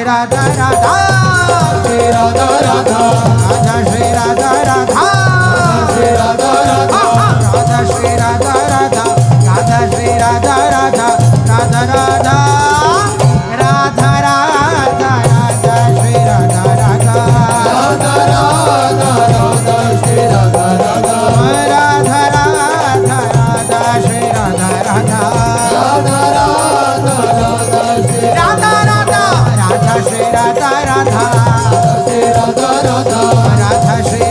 Radha Shri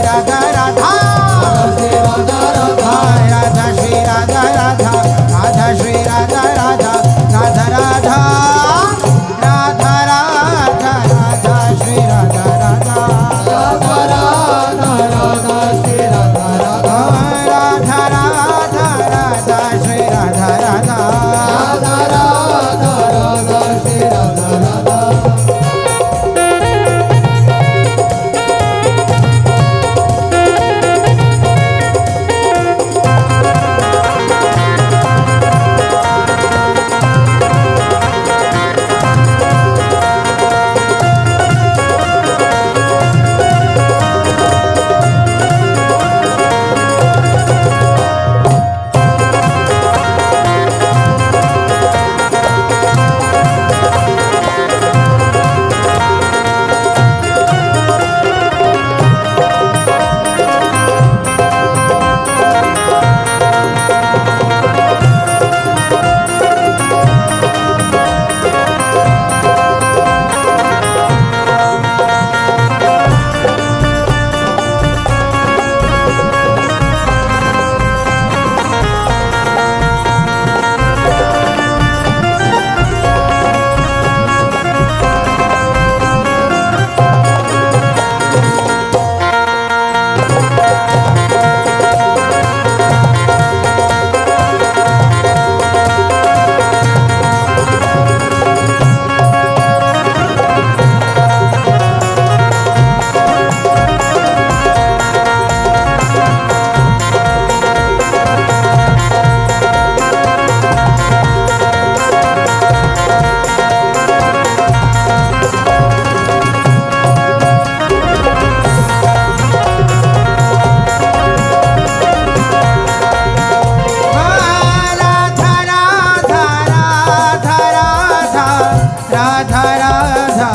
Radha Radha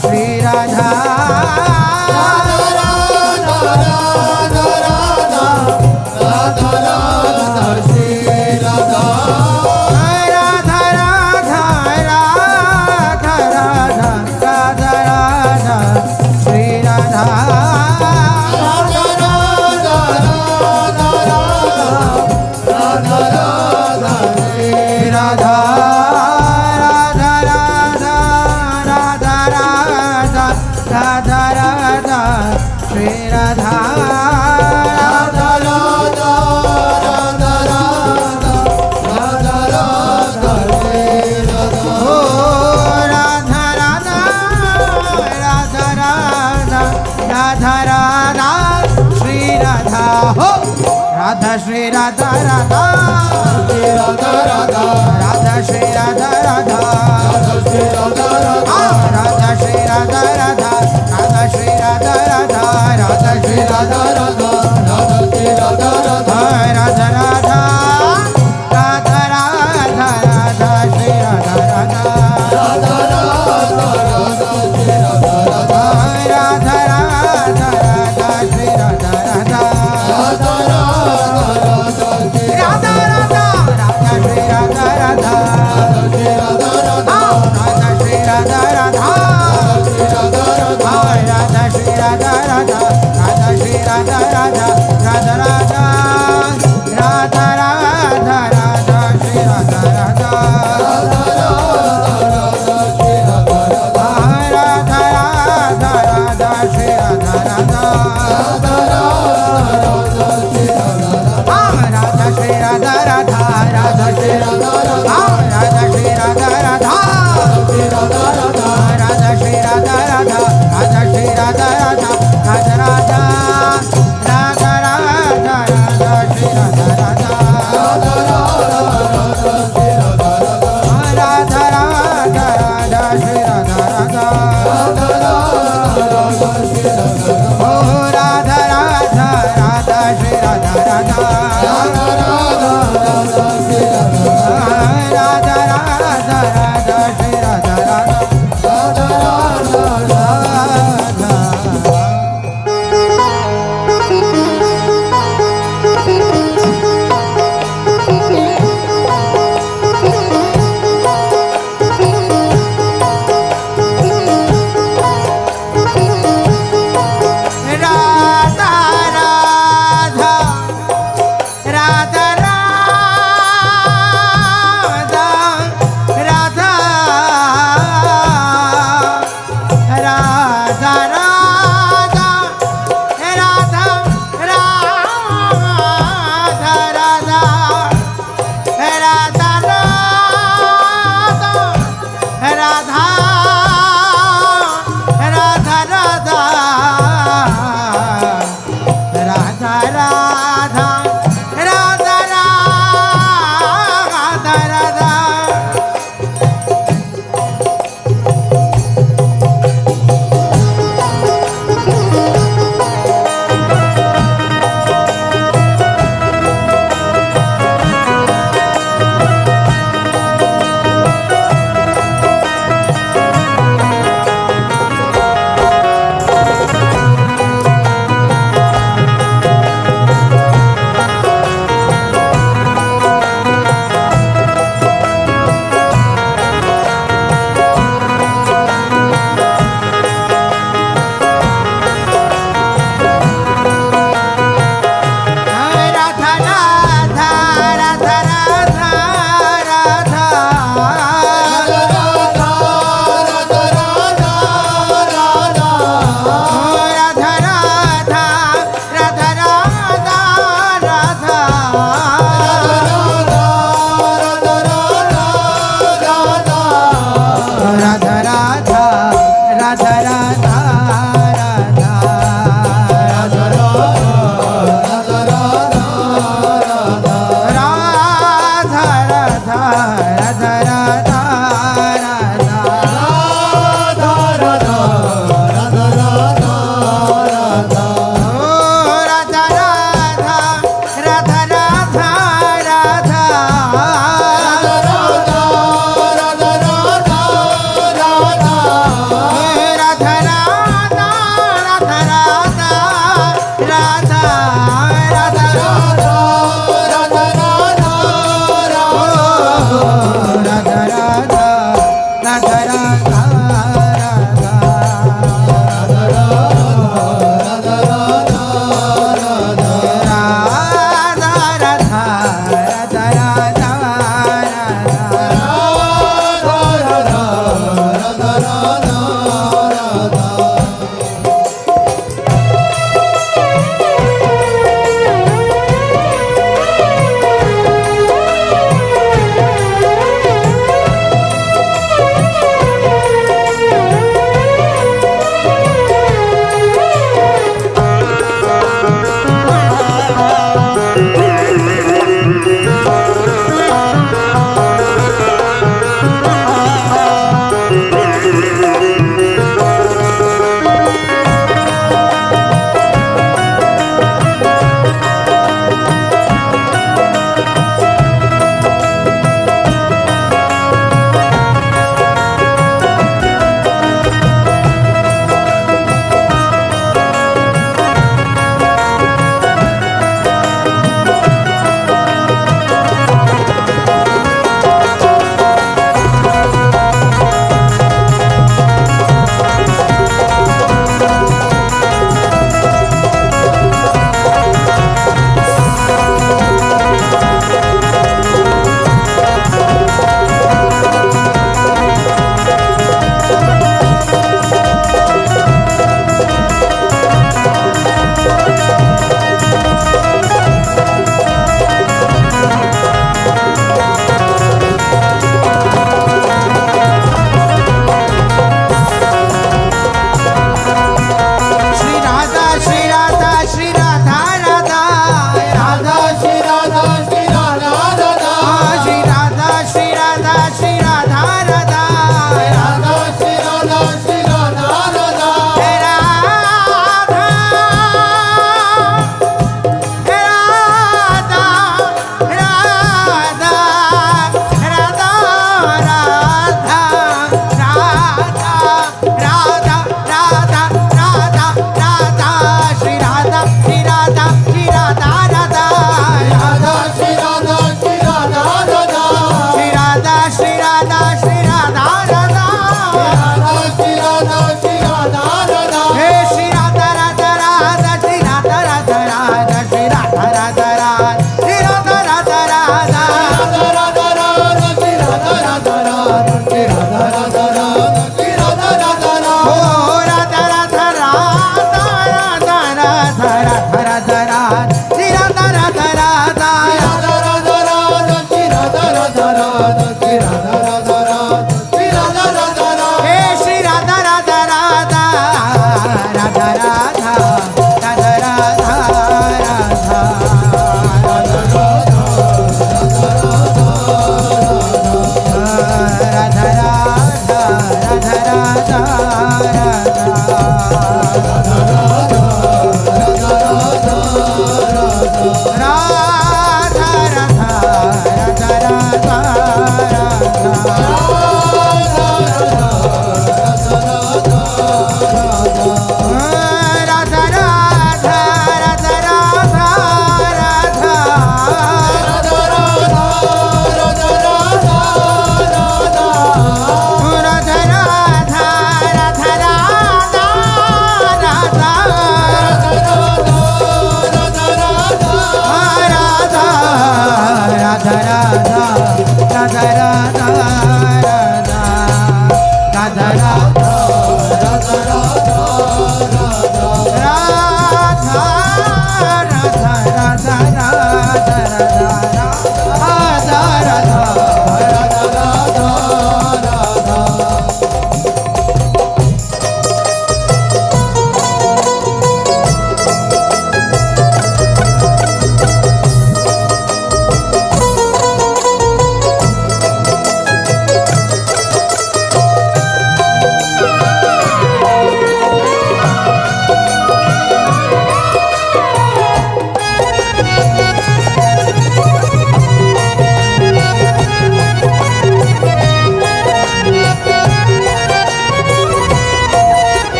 Shri Radha Shri Radha Radha Radha Radha Radha Shri Radha Radha Radha Shri Radha Radha Radha Shri Radha Radha Radha Shri Radha Radha Radha Shri Radha Radha Radha Radha Radha Radha Radha Shri Radha Radha Radha Radha Radha Shri Radha Radha Radha Radha Radha Shri Radha Radha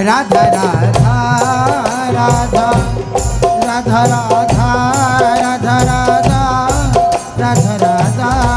Radha Radha Radha Radha Radha Radha Radha Radha Radha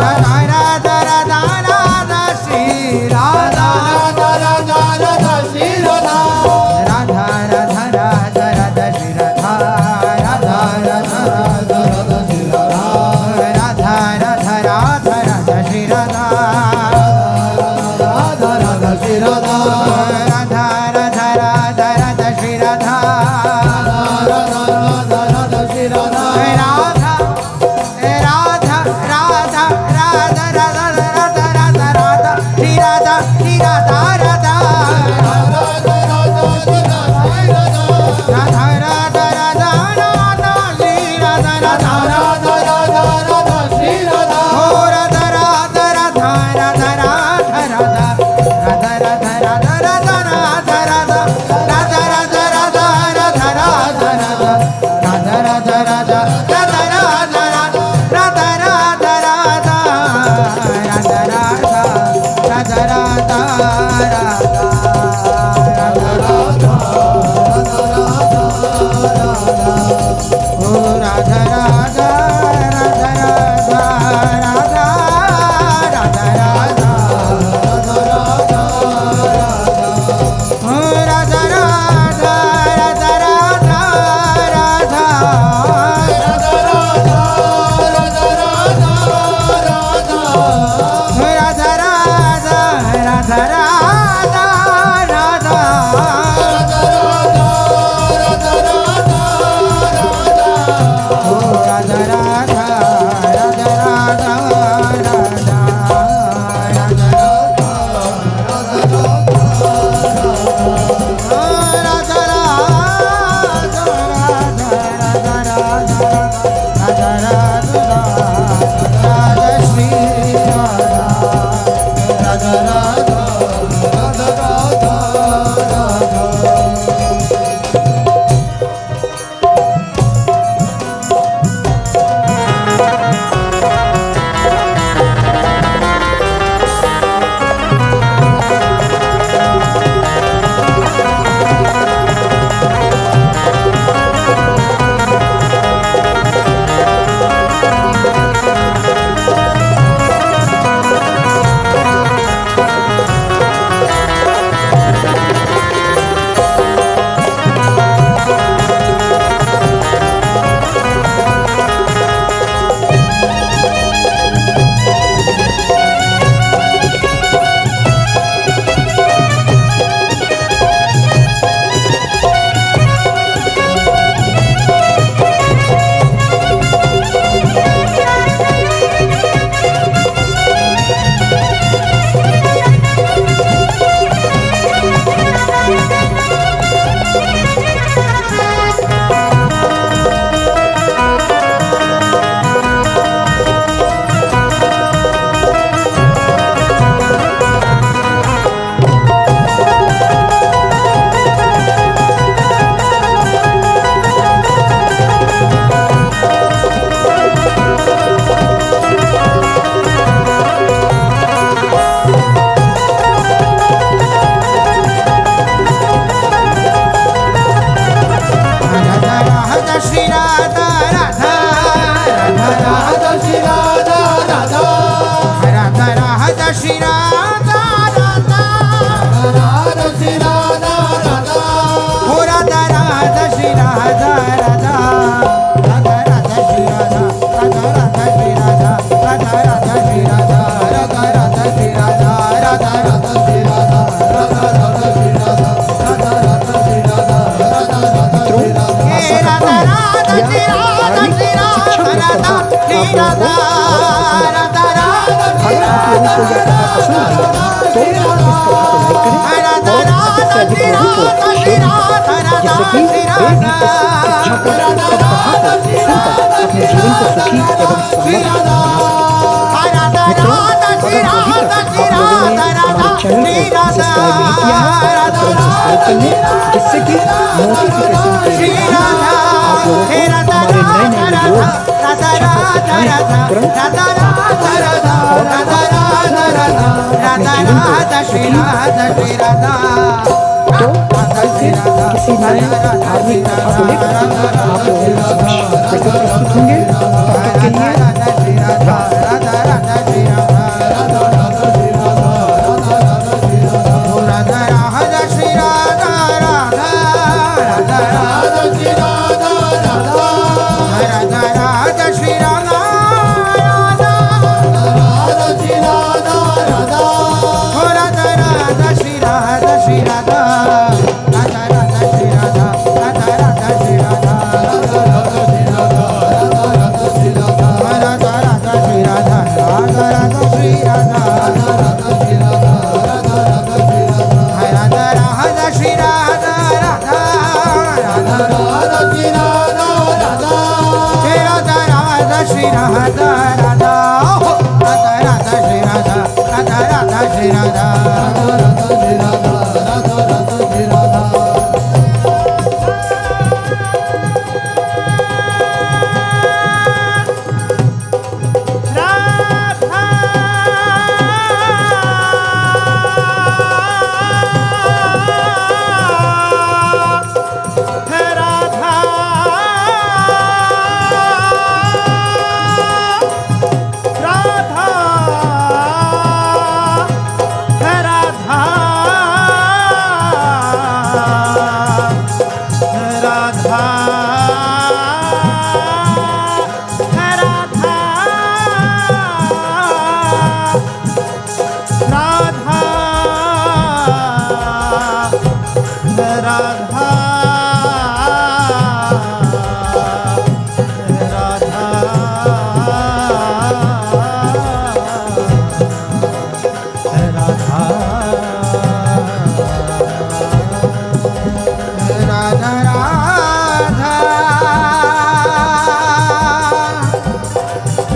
Radha Radha Radha Shri Radha Radha Radha Shri Radha Radha Radha Shri Radha Radha Radha Shri Radha Radha Radha Shri Radha Radha Radha Shri Radha हे राधा राधा श्री राधा श्री राधा राधा श्री राधा राधा राधा श्री राधा जिससे कि notification के लिए आप लोगों को हमारे नए नए वीडियो तुरंत तो किसी नए धार्मिक कथा को लेकर आप लोगों के समक्ष कैसे प्रस्तुत होंगे तब तक के लिए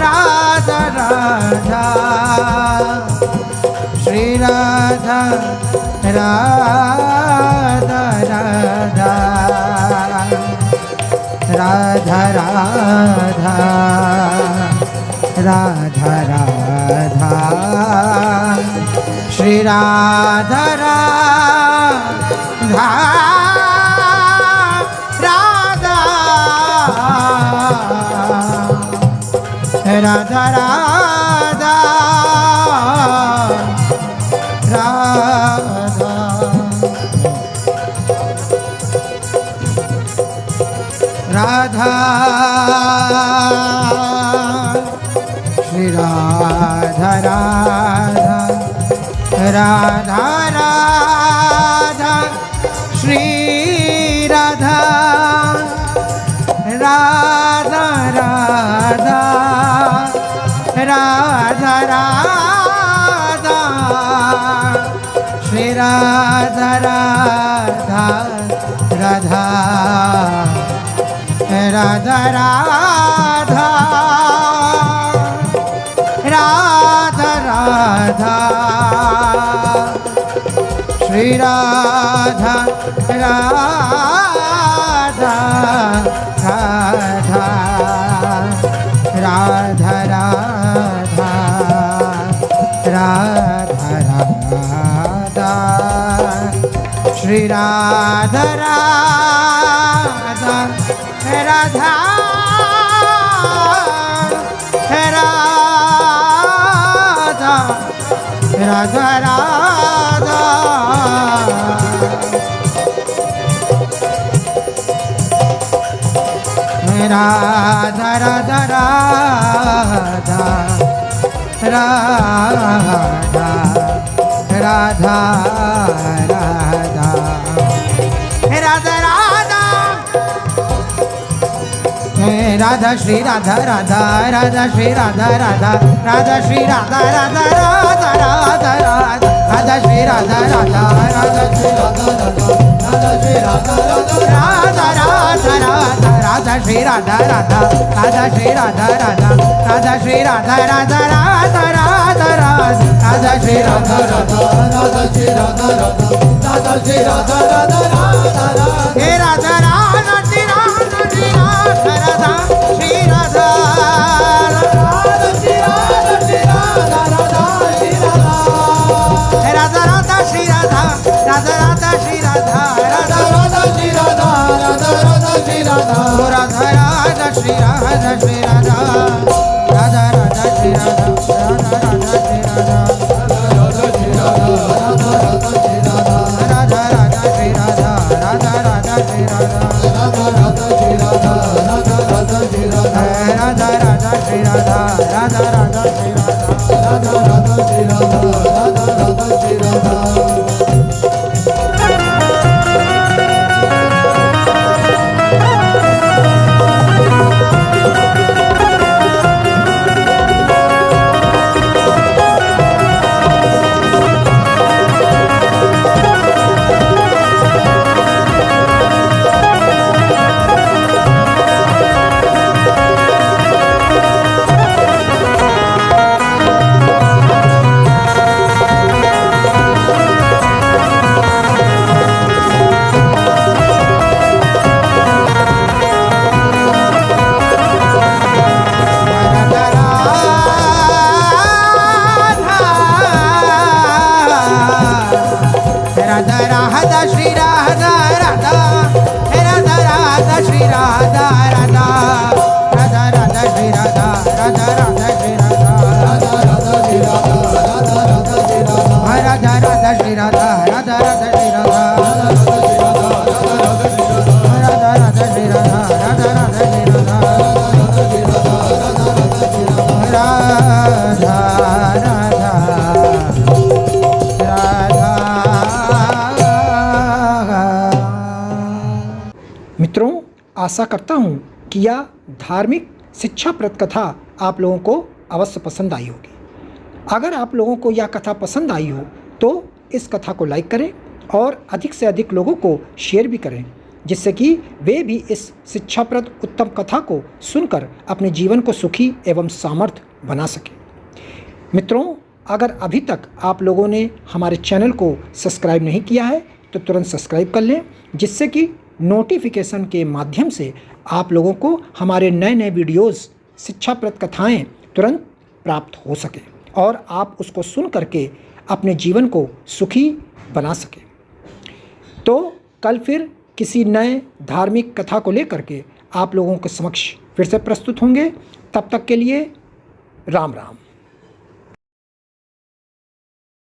राधा राधा श्री राधा राधा राधा राधा राधा राधा राधा श्री राधा राधा राधा राधा श्री राधा राधा राधा राधा राधा श्री राधा राधा राधा राधा राधा राधा राधा श्री राधा राधा राधा राधा राधा राधा राधा श्री राधा राधा राधा राधा राधा राधा राधा राधा राधा राधा राधा हे राधा राधा हे राधा श्री राधा राधा राधा श्री राधा राधा राधा श्री राधा राधा राधा राधा राधा राधा श्री राधा राधा राधा श्री राधा राधा राधा श्री राधा राधा राधा राधा राधा श्री राधा राधा राधा श्री राधा राधा राधा श्री राधा राधा राधा राधा राधा राधा श्री राधा राधा राधा श्री राधा राधा राधा श्री राधा राधा राधा राधा हे राधा राधा श्री राधा श्री राधा राधा श्री राधा राधा श्री राधा श्री राधा राधा श्री राधा हे राधा राधा श्री राधा राधा राधा श्री राधा राधा राधा श्री राधा राधा राधा श्री राधा राधा राधा श्री राधा श्री राधा राधा राधा श्री राधा राधा राधा श्री राधा राधा राधा श्री राधा राधा राधा श्री राधा राधा राधा श्री राधा राधा राधा श्री राधा राधा राधा श्री राधा राधा राधा श्री राधा राधा राधा श्री राधा राधा राधा श्री राधा मित्रों, आशा करता हूँ कि यह धार्मिक शिक्षाप्रद कथा आप लोगों को अवश्य पसंद आई होगी। अगर आप लोगों को यह कथा पसंद आई हो तो इस कथा को लाइक करें और अधिक से अधिक लोगों को शेयर भी करें, जिससे कि वे भी इस शिक्षाप्रद उत्तम कथा को सुनकर अपने जीवन को सुखी एवं सामर्थ्य बना सकें। मित्रों, अगर अभी तक आप लोगों ने हमारे चैनल को सब्सक्राइब नहीं किया है तो तुरंत सब्सक्राइब कर लें, जिससे कि नोटिफिकेशन के माध्यम से आप लोगों को हमारे नए नए वीडियोस, शिक्षाप्रद कथाएं तुरंत प्राप्त हो सके और आप उसको सुन करके अपने जीवन को सुखी बना सकें। तो कल फिर किसी नए धार्मिक कथा को लेकर के आप लोगों के समक्ष फिर से प्रस्तुत होंगे। तब तक के लिए राम राम।